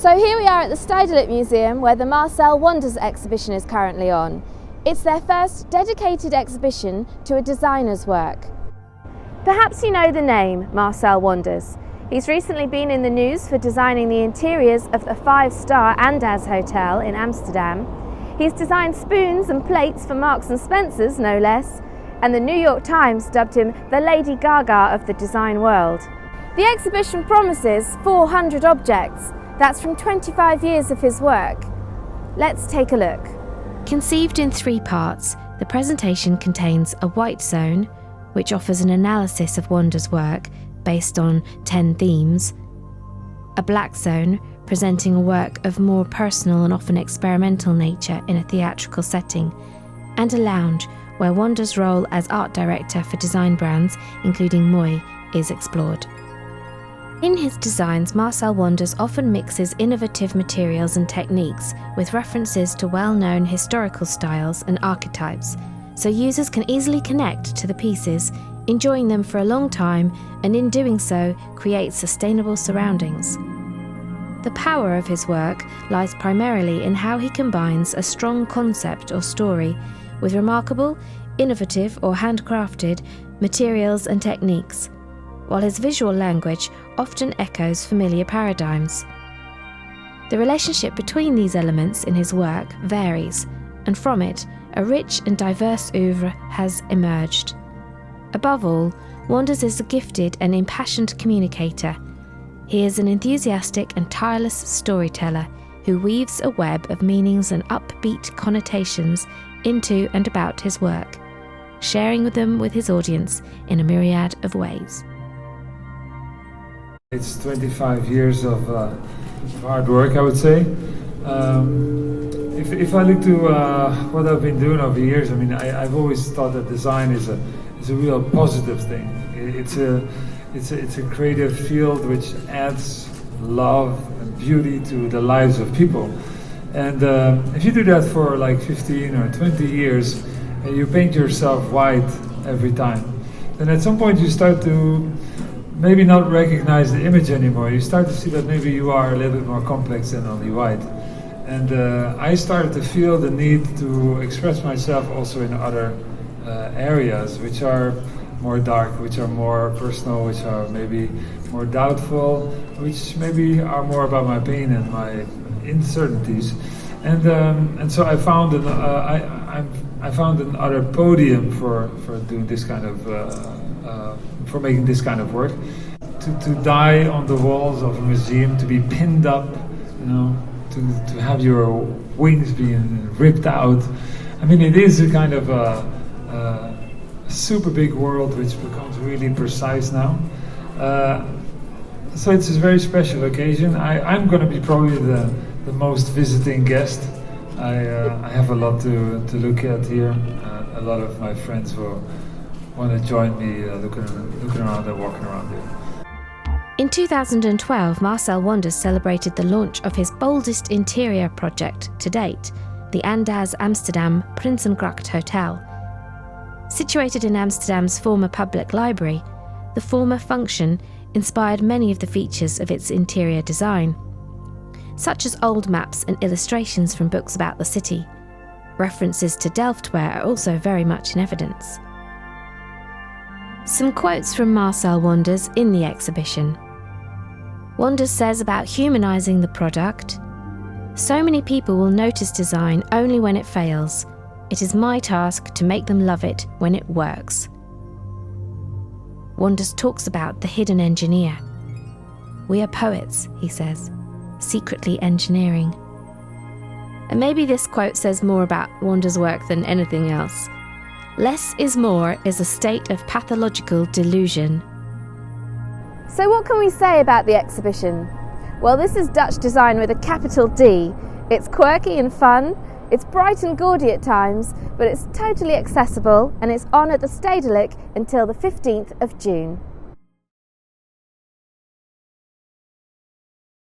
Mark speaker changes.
Speaker 1: So here we are at the Stedelijk Museum where the Marcel Wanders exhibition is currently on. It's their first dedicated exhibition to a designer's work. Perhaps you know the name Marcel Wanders. He's recently been in the news for designing the interiors of the 5-star Andaz Hotel in Amsterdam. He's designed spoons and plates for Marks and Spencer's, no less, and the New York Times dubbed him the Lady Gaga of the design world. The exhibition promises 400 objects. That's from 25 years of his work. Let's take a look.
Speaker 2: Conceived in 3 parts, the presentation contains a white zone, which offers an analysis of Wanders' work based on 10 themes, a black zone presenting a work of more personal and often experimental nature in a theatrical setting, and a lounge where Wanders' role as art director for design brands, including Moi, is explored. In his designs, Marcel Wanders often mixes innovative materials and techniques with references to well-known historical styles and archetypes, so users can easily connect to the pieces, enjoying them for a long time, and in doing so, create sustainable surroundings. The power of his work lies primarily in how he combines a strong concept or story with remarkable, innovative or handcrafted materials and techniques, while his visual language often echoes familiar paradigms. The relationship between these elements in his work varies, and from it, a rich and diverse oeuvre has emerged. Above all, Wanders is a gifted and impassioned communicator. He is an enthusiastic and tireless storyteller who weaves a web of meanings and upbeat connotations into and about his work, sharing them with his audience in a myriad of ways.
Speaker 3: It's 25 years of hard work, I would say. If I look to what I've been doing over the years, I mean, I've always thought that design is a real positive thing. It's a creative field which adds love and beauty to the lives of people. And if you do that for like 15 or 20 years, and you paint yourself white every time, then at some point you start to maybe not recognize the image anymore. You start to see that maybe you are a little bit more complex than only white. And I started to feel the need to express myself also in other areas which are more dark, which are more personal, which are maybe more doubtful, which maybe are more about my pain and my uncertainties. And so I found I found another podium for doing this kind of for making this kind of work, to die on the walls of a museum, to be pinned up, you know, to have your wings being ripped out. I mean, it is a kind of a super big world which becomes really precise now. So it's a very special occasion. I'm going to be probably the most visiting guest. I have a lot to look at here. A lot of my friends will want to join me looking around and walking around here.
Speaker 2: In 2012, Marcel Wanders celebrated the launch of his boldest interior project to date, the Andaz Amsterdam Prinsengracht Hotel. Situated in Amsterdam's former public library, the former function inspired many of the features of its interior design, such as old maps and illustrations from books about the city. References to Delftware are also very much in evidence. Some quotes from Marcel Wanders in the exhibition. Wanders says about humanising the product, "So many people will notice design only when it fails. It is my task to make them love it when it works." Wanders talks about the hidden engineer. "We are poets," he says, "secretly engineering." And maybe this quote says more about Wanders' work than anything else. Less is more is a state of pathological delusion.
Speaker 1: So what can we say about the exhibition? Well, this is Dutch design with a capital D. It's quirky and fun, it's bright and gaudy at times, but it's totally accessible, and it's on at the Stedelijk until the 15th of June.